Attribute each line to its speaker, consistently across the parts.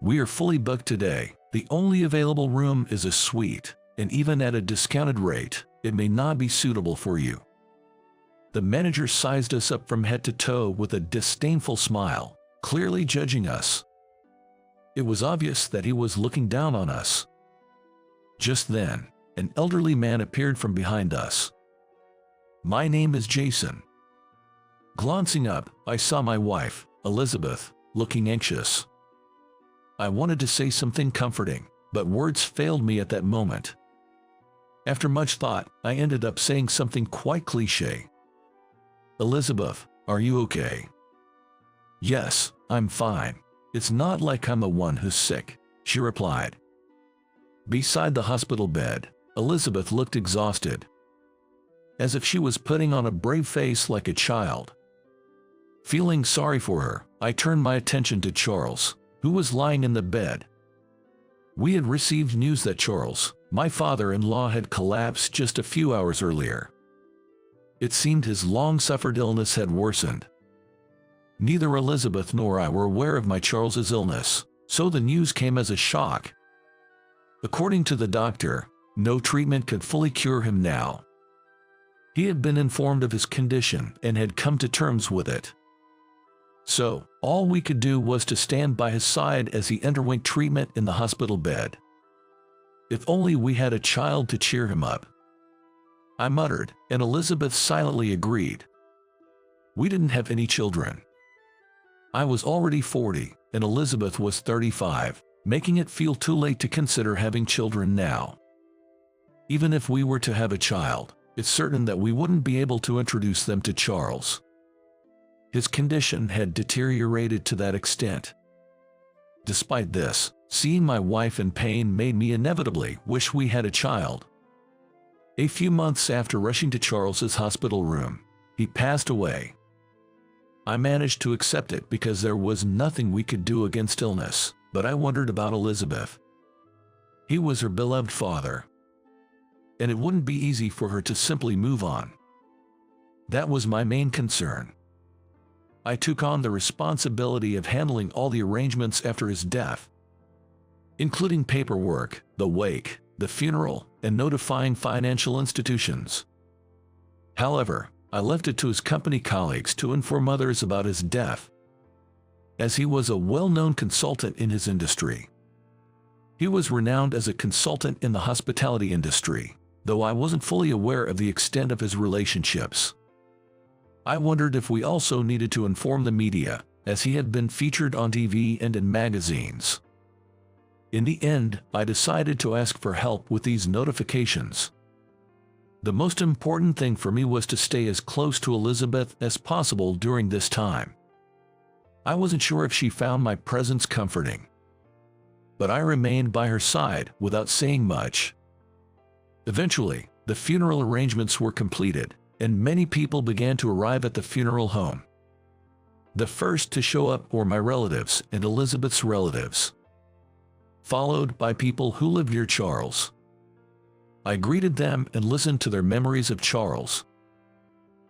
Speaker 1: We are fully booked today. The only available room is a suite, and even at a discounted rate, it may not be suitable for you." The manager sized us up from head to toe with a disdainful smile, clearly judging us. It was obvious that he was looking down on us. Just then, an elderly man appeared from behind us. "My name is Jason." Glancing up, I saw my wife, Elizabeth, looking anxious. I wanted to say something comforting, but words failed me at that moment. After much thought, I ended up saying something quite cliché. "Elizabeth, are you okay?" "Yes, I'm fine. It's not like I'm the one who's sick," she replied. Beside the hospital bed, Elizabeth looked exhausted, as if she was putting on a brave face like a child. Feeling sorry for her, I turned my attention to Charles, who was lying in the bed. We had received news that Charles, my father-in-law, had collapsed just a few hours earlier. It seemed his long-suffered illness had worsened. Neither Elizabeth nor I were aware of my Charles's illness, so the news came as a shock. According to the doctor, no treatment could fully cure him now. He had been informed of his condition and had come to terms with it. So, all we could do was to stand by his side as he underwent treatment in the hospital bed. If only we had a child to cheer him up, I muttered, and Elizabeth silently agreed. We didn't have any children. I was already 40, and Elizabeth was 35, making it feel too late to consider having children now. Even if we were to have a child, it's certain that we wouldn't be able to introduce them to Charles. His condition had deteriorated to that extent. Despite this, seeing my wife in pain made me inevitably wish we had a child. A few months after rushing to Charles's hospital room, he passed away. I managed to accept it because there was nothing we could do against illness, but I wondered about Elizabeth. He was her beloved father, and it wouldn't be easy for her to simply move on. That was my main concern. I took on the responsibility of handling all the arrangements after his death, including paperwork, the wake, the funeral, and notifying financial institutions. However, I left it to his company colleagues to inform others about his death, as he was a well-known consultant in his industry. He was renowned as a consultant in the hospitality industry, though I wasn't fully aware of the extent of his relationships. I wondered if we also needed to inform the media, as he had been featured on TV and in magazines. In the end, I decided to ask for help with these notifications. The most important thing for me was to stay as close to Elizabeth as possible during this time. I wasn't sure if she found my presence comforting, but I remained by her side without saying much. Eventually, the funeral arrangements were completed, and many people began to arrive at the funeral home. The first to show up were my relatives and Elizabeth's relatives, followed by people who lived near Charles. I greeted them and listened to their memories of Charles.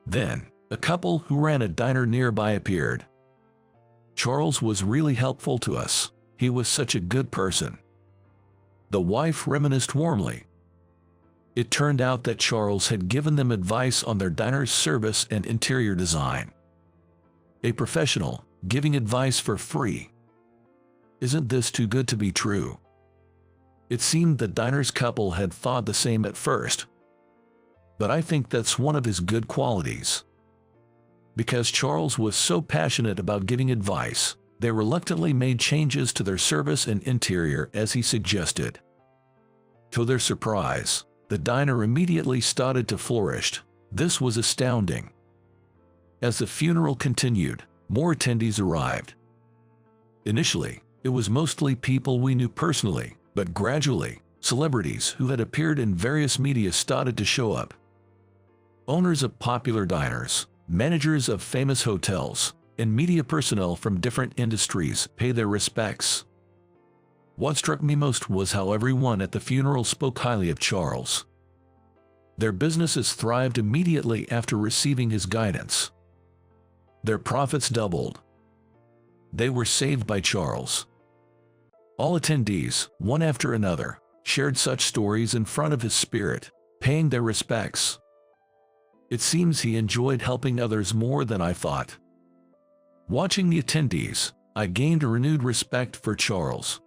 Speaker 1: Then, a couple who ran a diner nearby appeared. Charles was really helpful to us. He was such a good person. The wife reminisced warmly. It turned out that Charles had given them advice on their diner's service and interior design. A professional, giving advice for free. Isn't this too good to be true? It seemed the diner's couple had thought the same at first. But I think that's one of his good qualities. Because Charles was so passionate about giving advice, they reluctantly made changes to their service and interior as he suggested. To their surprise, the diner immediately started to flourish. This was astounding. As the funeral continued, more attendees arrived. Initially, it was mostly people we knew personally, but gradually, celebrities who had appeared in various media started to show up. Owners of popular diners, managers of famous hotels, and media personnel from different industries paid their respects. What struck me most was how everyone at the funeral spoke highly of Charles. Their businesses thrived immediately after receiving his guidance. Their profits doubled. They were saved by Charles. All attendees, one after another, shared such stories in front of his spirit, paying their respects. It seems he enjoyed helping others more than I thought. Watching the attendees, I gained a renewed respect for Charles.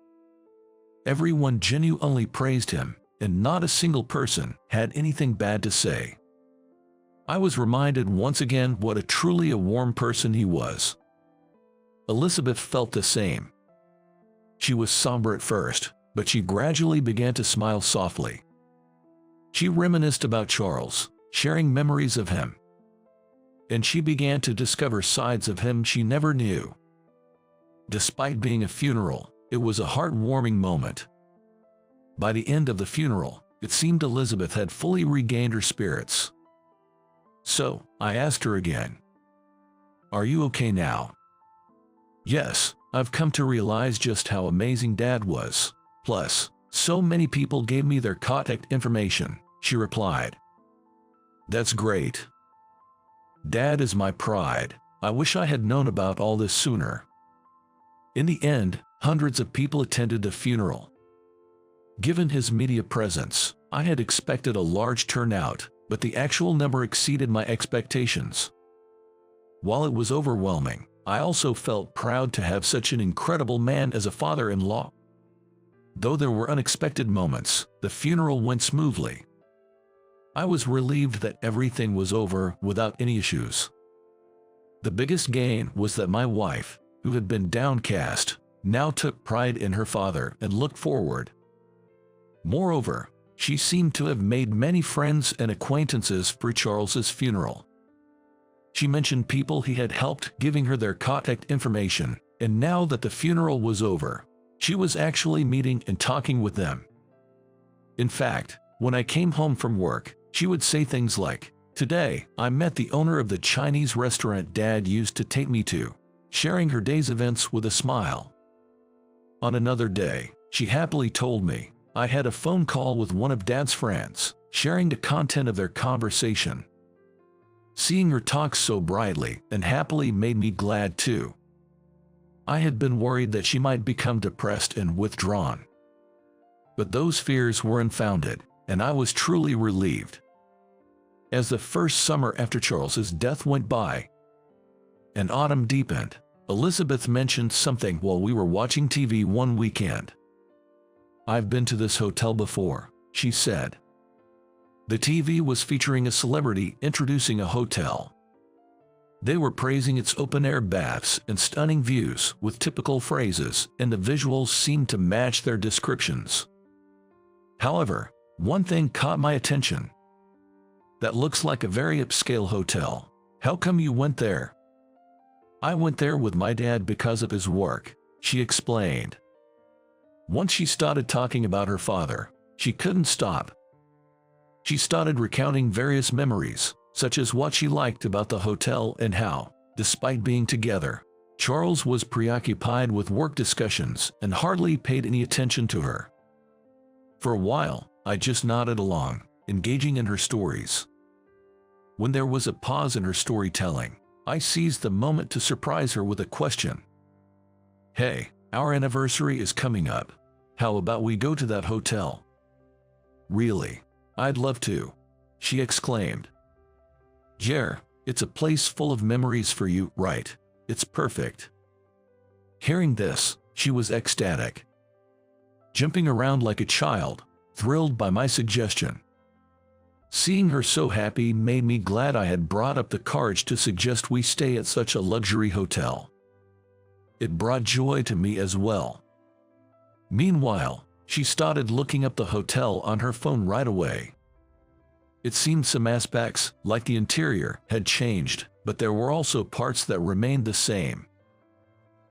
Speaker 1: Everyone genuinely praised him, and not a single person had anything bad to say. I was reminded once again what a truly warm person he was. Elizabeth felt the same. She was somber at first, but she gradually began to smile softly. She reminisced about Charles, sharing memories of him. And she began to discover sides of him she never knew. Despite being a funeral, it was a heartwarming moment. By the end of the funeral, it seemed Elizabeth had fully regained her spirits. So, I asked her again, "Are you okay now?" "Yes, I've come to realize just how amazing Dad was. Plus, so many people gave me their contact information," she replied. "That's great. Dad is my pride. I wish I had known about all this sooner." In the end, hundreds of people attended the funeral. Given his media presence, I had expected a large turnout, but the actual number exceeded my expectations. While it was overwhelming, I also felt proud to have such an incredible man as a father-in-law. Though there were unexpected moments, the funeral went smoothly. I was relieved that everything was over without any issues. The biggest gain was that my wife, who had been downcast, now took pride in her father and looked forward. Moreover, she seemed to have made many friends and acquaintances for Charles's funeral. She mentioned people he had helped, giving her their contact information, and now that the funeral was over, she was actually meeting and talking with them. In fact, when I came home from work, she would say things like, "Today, I met the owner of the Chinese restaurant Dad used to take me to," sharing her day's events with a smile. On another day, she happily told me, "I had a phone call with one of Dad's friends," sharing the content of their conversation. Seeing her talk so brightly and happily made me glad too. I had been worried that she might become depressed and withdrawn. But those fears were unfounded, and I was truly relieved. As the first summer after Charles's death went by, and autumn deepened, Elizabeth mentioned something while we were watching TV one weekend. "I've been to this hotel before," she said. The TV was featuring a celebrity introducing a hotel. They were praising its open-air baths and stunning views with typical phrases, and the visuals seemed to match their descriptions. However, one thing caught my attention. "That looks like a very upscale hotel. How come you went there?" "I went there with my dad because of his work," she explained. Once she started talking about her father, she couldn't stop. She started recounting various memories, such as what she liked about the hotel and how, despite being together, Charles was preoccupied with work discussions and hardly paid any attention to her. For a while, I just nodded along, engaging in her stories. When there was a pause in her storytelling, I seized the moment to surprise her with a question. "Hey, our anniversary is coming up. How about we go to that hotel?" "Really? I'd love to," she exclaimed. "Jer, it's a place full of memories for you, right? It's perfect." Hearing this, she was ecstatic, jumping around like a child, thrilled by my suggestion. Seeing her so happy made me glad I had brought up the courage to suggest we stay at such a luxury hotel. It brought joy to me as well. Meanwhile, she started looking up the hotel on her phone right away. It seemed some aspects, like the interior, had changed, but there were also parts that remained the same.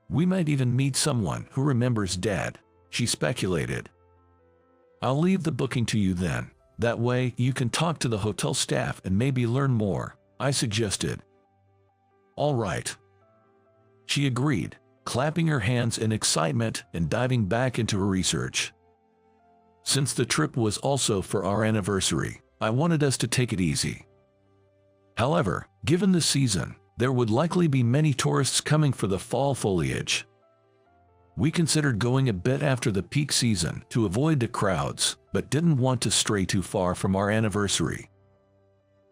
Speaker 1: "We might even meet someone who remembers Dad," she speculated. "I'll leave the booking to you then. That way you can talk to the hotel staff and maybe learn more," I suggested. "All right," she agreed, clapping her hands in excitement and diving back into her research. Since the trip was also for our anniversary, I wanted us to take it easy. However, given the season, there would likely be many tourists coming for the fall foliage. We considered going a bit after the peak season to avoid the crowds, but didn't want to stray too far from our anniversary.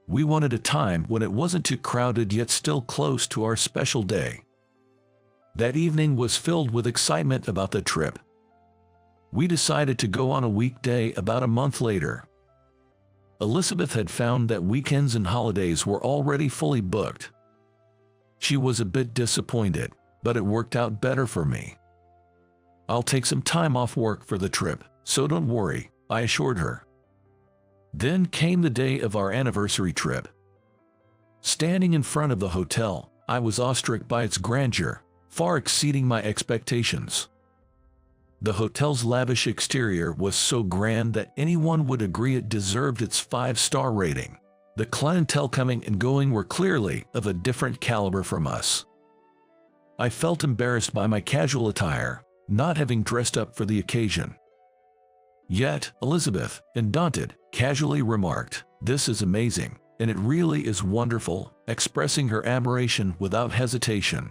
Speaker 1: We wanted a time when it wasn't too crowded yet still close to our special day. That evening was filled with excitement about the trip. We decided to go on a weekday about a month later. Elizabeth had found that weekends and holidays were already fully booked. She was a bit disappointed, but it worked out better for me. "I'll take some time off work for the trip, so don't worry," I assured her. Then came the day of our anniversary trip. Standing in front of the hotel, I was awestruck by its grandeur, far exceeding my expectations. The hotel's lavish exterior was so grand that anyone would agree it deserved its 5-star rating. The clientele coming and going were clearly of a different caliber from us. I felt embarrassed by my casual attire, not having dressed up for the occasion. Yet, Elizabeth, undaunted, casually remarked, "This is amazing, and it really is wonderful," expressing her admiration without hesitation.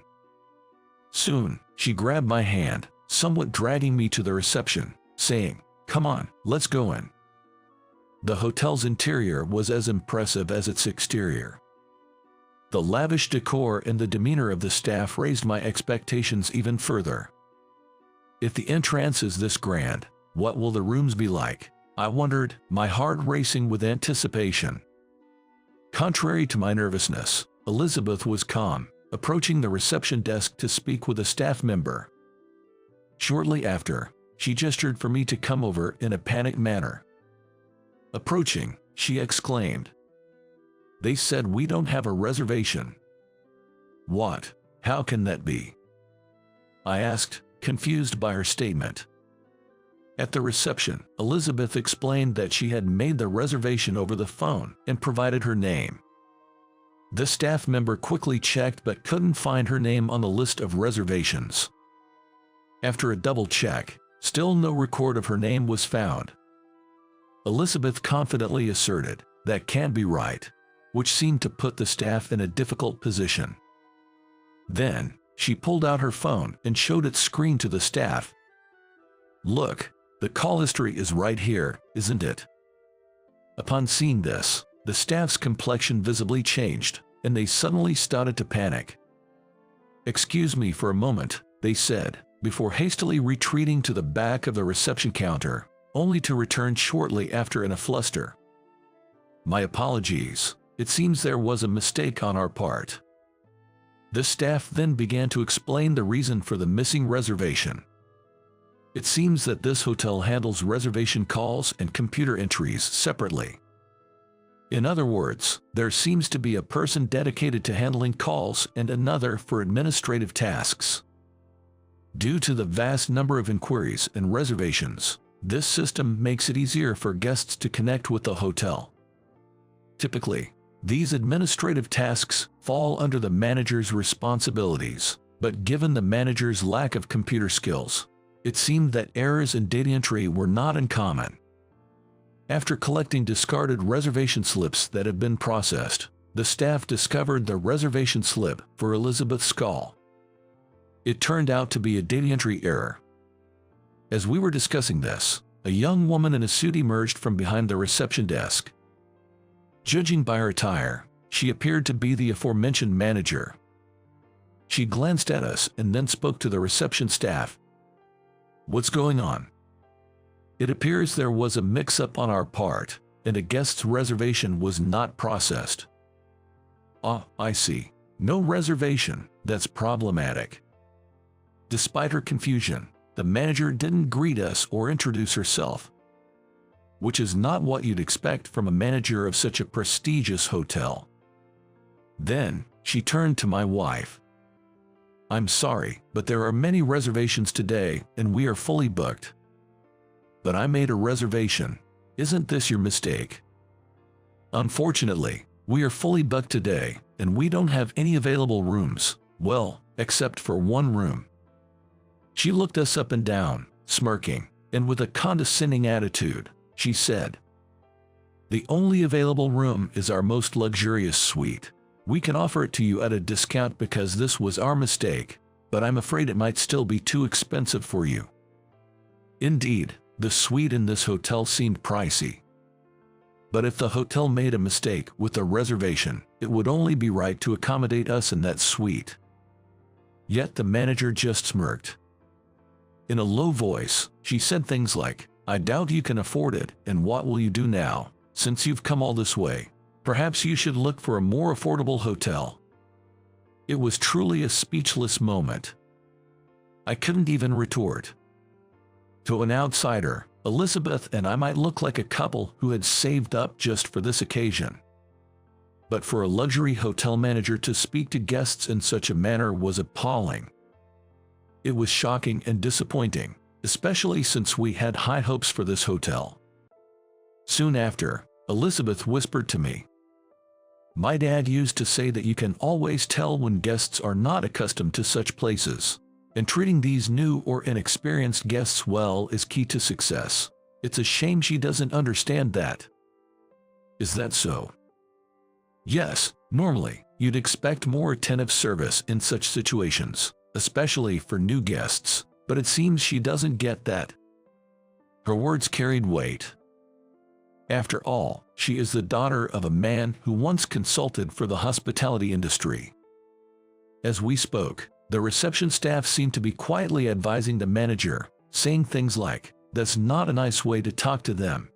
Speaker 1: Soon, she grabbed my hand, somewhat dragging me to the reception, saying, "Come on, let's go in." The hotel's interior was as impressive as its exterior. The lavish decor and the demeanor of the staff raised my expectations even further. If the entrance is this grand, what will the rooms be like? I wondered, my heart racing with anticipation. Contrary to my nervousness, Elizabeth was calm, approaching the reception desk to speak with a staff member. Shortly after, she gestured for me to come over in a panicked manner. Approaching, she exclaimed, "They said we don't have a reservation." "What? How can that be?" I asked, confused by her statement. At the reception, Elizabeth explained that she had made the reservation over the phone and provided her name. The staff member quickly checked but couldn't find her name on the list of reservations. After a double check, still no record of her name was found. Elizabeth confidently asserted, "That can't be right," which seemed to put the staff in a difficult position. Then, she pulled out her phone and showed its screen to the staff. "Look, the call history is right here, isn't it?" Upon seeing this, the staff's complexion visibly changed, and they suddenly started to panic. "Excuse me for a moment," they said, before hastily retreating to the back of the reception counter, only to return shortly after in a fluster. "My apologies, it seems there was a mistake on our part." The staff then began to explain the reason for the missing reservation. "It seems that this hotel handles reservation calls and computer entries separately. In other words, there seems to be a person dedicated to handling calls and another for administrative tasks. Due to the vast number of inquiries and reservations, this system makes it easier for guests to connect with the hotel. Typically, these administrative tasks fall under the manager's responsibilities, but given the manager's lack of computer skills, it seemed that errors in data entry were not uncommon. After collecting discarded reservation slips that had been processed, the staff discovered the reservation slip for Elizabeth's call. It turned out to be a data entry error. As we were discussing this, a young woman in a suit emerged from behind the reception desk. Judging by her attire, she appeared to be the aforementioned manager. She glanced at us and then spoke to the reception staff. "What's going on?" "It appears there was a mix-up on our part, and a guest's reservation was not processed." "Ah, I see. No reservation, that's problematic." Despite her confusion, the manager didn't greet us or introduce herself, which is not what you'd expect from a manager of such a prestigious hotel. Then, she turned to my wife. "I'm sorry, but there are many reservations today and we are fully booked." "But I made a reservation. Isn't this your mistake?" "Unfortunately, we are fully booked today and we don't have any available rooms, well, except for one room." She looked us up and down, smirking, and with a condescending attitude, she said, "The only available room is our most luxurious suite. We can offer it to you at a discount because this was our mistake, but I'm afraid it might still be too expensive for you." Indeed, the suite in this hotel seemed pricey. But if the hotel made a mistake with the reservation, it would only be right to accommodate us in that suite. Yet the manager just smirked. In a low voice, she said things like, "I doubt you can afford it, and what will you do now? Since you've come all this way, perhaps you should look for a more affordable hotel." It was truly a speechless moment. I couldn't even retort. To an outsider, Elizabeth and I might look like a couple who had saved up just for this occasion. But for a luxury hotel manager to speak to guests in such a manner was appalling. It was shocking and disappointing, especially since we had high hopes for this hotel. Soon after, Elizabeth whispered to me, "My dad used to say that you can always tell when guests are not accustomed to such places, and treating these new or inexperienced guests well is key to success. It's a shame she doesn't understand that." Is that so? Yes, normally, you'd expect more attentive service in such situations, especially for new guests, but it seems she doesn't get that. Her words carried weight. After all, she is the daughter of a man who once consulted for the hospitality industry. As we spoke, the reception staff seemed to be quietly advising the manager, saying things like, "That's not a nice way to talk to them."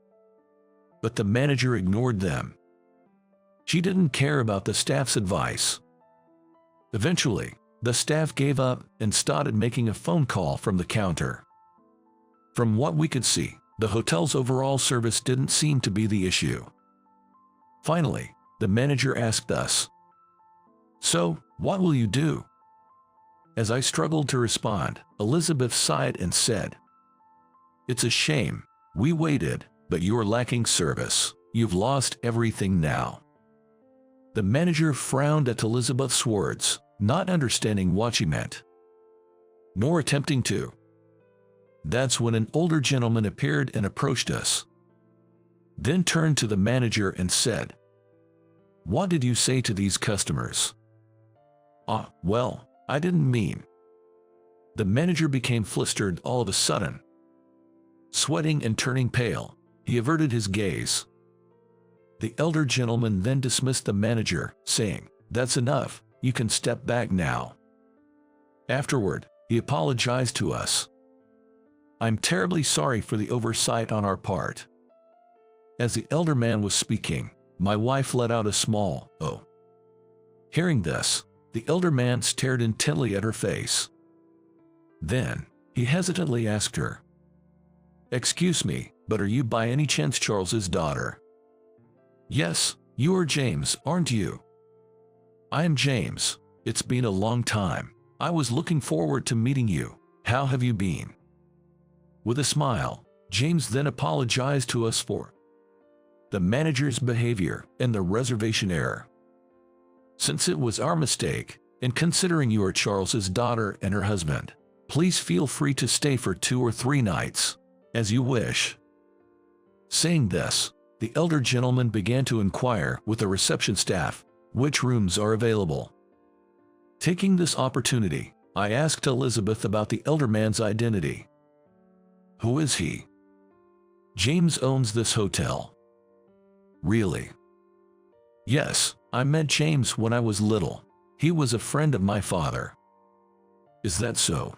Speaker 1: But the manager ignored them. She didn't care about the staff's advice. Eventually, the staff gave up and started making a phone call from the counter. From what we could see, the hotel's overall service didn't seem to be the issue. Finally, the manager asked us, "So, what will you do?" As I struggled to respond, Elizabeth sighed and said, "It's a shame. We waited, but you're lacking service. You've lost everything now." The manager frowned at Elizabeth's words, not understanding what she meant, nor attempting to. That's when an older gentleman appeared and approached us. Then turned to the manager and said, "What did you say to these customers?" Well, I didn't mean." The manager became flustered all of a sudden. Sweating and turning pale, he averted his gaze. The elder gentleman then dismissed the manager, saying, "That's enough, you can step back now." Afterward, he apologized to us. "I'm terribly sorry for the oversight on our part." As the elder man was speaking, my wife let out a small, "Oh." Hearing this, the elder man stared intently at her face. Then, he hesitantly asked her, "Excuse me, but are you by any chance Charles's daughter?" "Yes, you are James, aren't you?" "I am James. It's been a long time. I was looking forward to meeting you. How have you been?" With a smile, James then apologized to us for the manager's behavior and the reservation error. "Since it was our mistake, and considering you are Charles's daughter and her husband, please feel free to stay for 2 or 3 nights, as you wish." Saying this, the elder gentleman began to inquire with the reception staff which rooms are available. Taking this opportunity, I asked Elizabeth about the elder man's identity. "Who is he?" "James owns this hotel." "Really?" "Yes, I met James when I was little. He was a friend of my father." "Is that so?"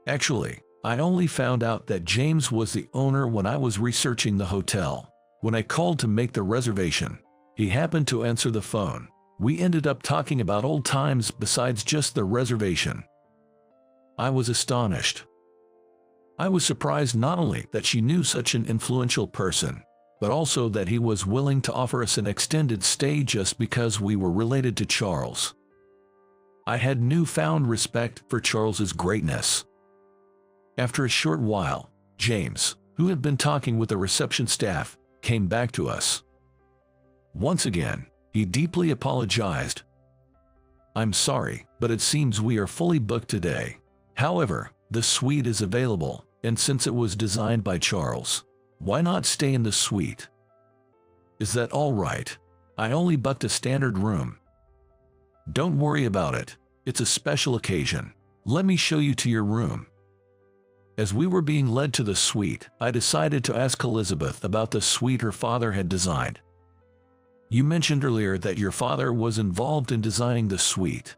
Speaker 1: "Actually, I only found out that James was the owner when I was researching the hotel. When I called to make the reservation, he happened to answer the phone. We ended up talking about old times besides just the reservation." I was astonished. I was surprised not only that she knew such an influential person, but also that he was willing to offer us an extended stay just because we were related to Charles. I had newfound respect for Charles's greatness. After a short while, James, who had been talking with the reception staff, came back to us. Once again, he deeply apologized. "I'm sorry, but it seems we are fully booked today. However, the suite is available, and since it was designed by Charles, why not stay in the suite?" "Is that all right? I only booked a standard room." "Don't worry about it. It's a special occasion. Let me show you to your room." As we were being led to the suite, I decided to ask Elizabeth about the suite her father had designed. "You mentioned earlier that your father was involved in designing the suite."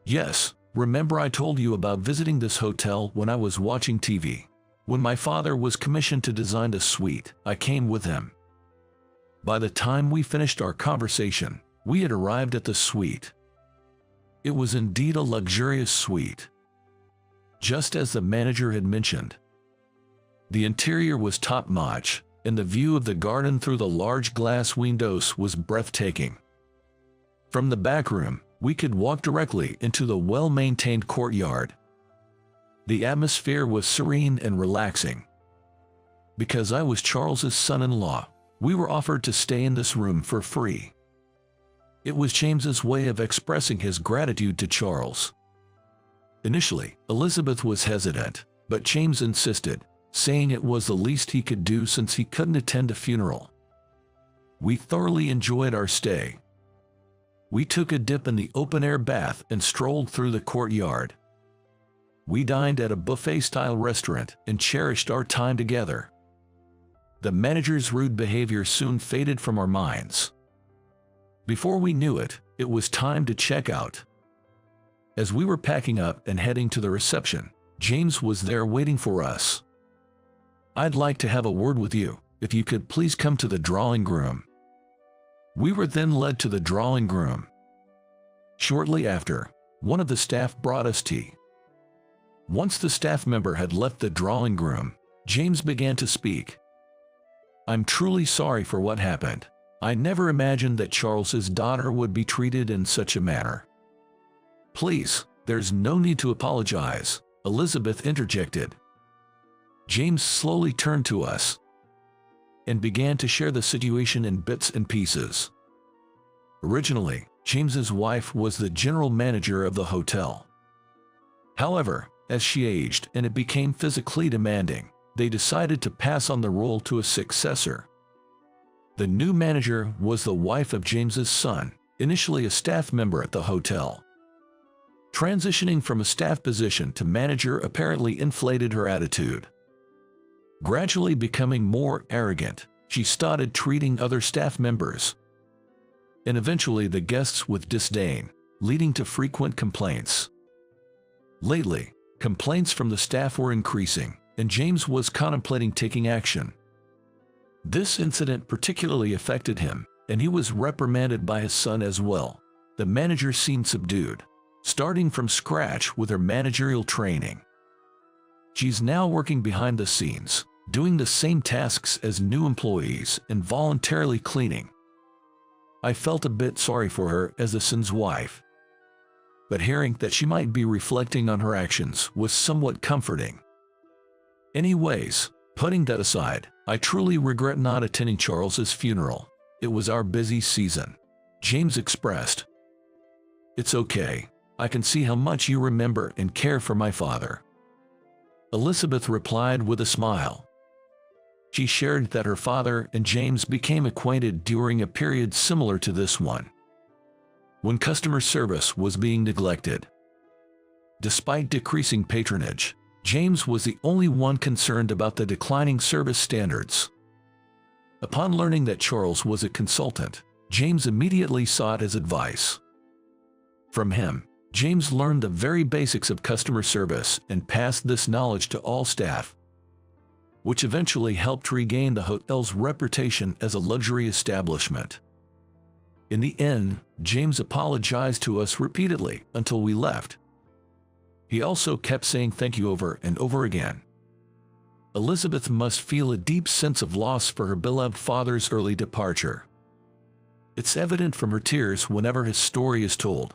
Speaker 1: "Yes, remember I told you about visiting this hotel when I was watching TV? When my father was commissioned to design the suite, I came with him." By the time we finished our conversation, we had arrived at the suite. It was indeed a luxurious suite, just as the manager had mentioned. The interior was top-notch, and the view of the garden through the large glass windows was breathtaking. From the back room, we could walk directly into the well-maintained courtyard. The atmosphere was serene and relaxing. Because I was Charles's son-in-law, we were offered to stay in this room for free. It was James's way of expressing his gratitude to Charles. Initially, Elizabeth was hesitant, but James insisted, saying it was the least he could do since he couldn't attend a funeral. We thoroughly enjoyed our stay. We took a dip in the open-air bath and strolled through the courtyard. We dined at a buffet-style restaurant and cherished our time together. The manager's rude behavior soon faded from our minds. Before we knew it, it was time to check out. As we were packing up and heading to the reception, James was there waiting for us. "I'd like to have a word with you, if you could please come to the drawing room." We were then led to the drawing room. Shortly after, one of the staff brought us tea. Once the staff member had left the drawing room, James began to speak. "I'm truly sorry for what happened. I never imagined that Charles's daughter would be treated in such a manner." "Please, there's no need to apologize," Elizabeth interjected. James slowly turned to us and began to share the situation in bits and pieces. Originally, James's wife was the general manager of the hotel. However, as she aged and it became physically demanding, they decided to pass on the role to a successor. The new manager was the wife of James's son, initially a staff member at the hotel. Transitioning from a staff position to manager apparently inflated her attitude. Gradually becoming more arrogant, she started treating other staff members and eventually the guests with disdain, leading to frequent complaints. Lately, complaints from the staff were increasing, and James was contemplating taking action. This incident particularly affected him, and he was reprimanded by his son as well. The manager seemed subdued, starting from scratch with her managerial training. She's now working behind the scenes, doing the same tasks as new employees and voluntarily cleaning. I felt a bit sorry for her as the son's wife, but hearing that she might be reflecting on her actions was somewhat comforting. Anyways, putting that aside, I truly regret not attending Charles's funeral. It was our busy season. James expressed. "It's okay. I can see how much you remember and care for my father." Elizabeth replied with a smile. She shared that her father and James became acquainted during a period similar to this one, when customer service was being neglected. Despite decreasing patronage, James was the only one concerned about the declining service standards. Upon learning that Charles was a consultant, James immediately sought his advice. From him, James learned the very basics of customer service and passed this knowledge to all staff, which eventually helped regain the hotel's reputation as a luxury establishment. In the end, James apologized to us repeatedly until we left. He also kept saying thank you over and over again. Elizabeth must feel a deep sense of loss for her beloved father's early departure. It's evident from her tears whenever his story is told.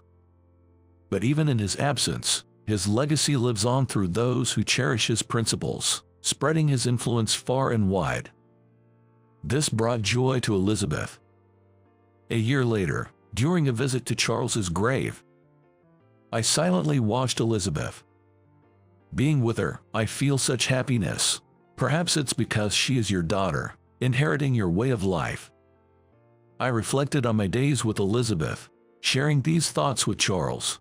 Speaker 1: But even in his absence, his legacy lives on through those who cherish his principles, spreading his influence far and wide. This brought joy to Elizabeth. A year later, during a visit to Charles's grave, I silently watched Elizabeth. Being with her, I feel such happiness. Perhaps it's because she is your daughter, inheriting your way of life. I reflected on my days with Elizabeth, sharing these thoughts with Charles.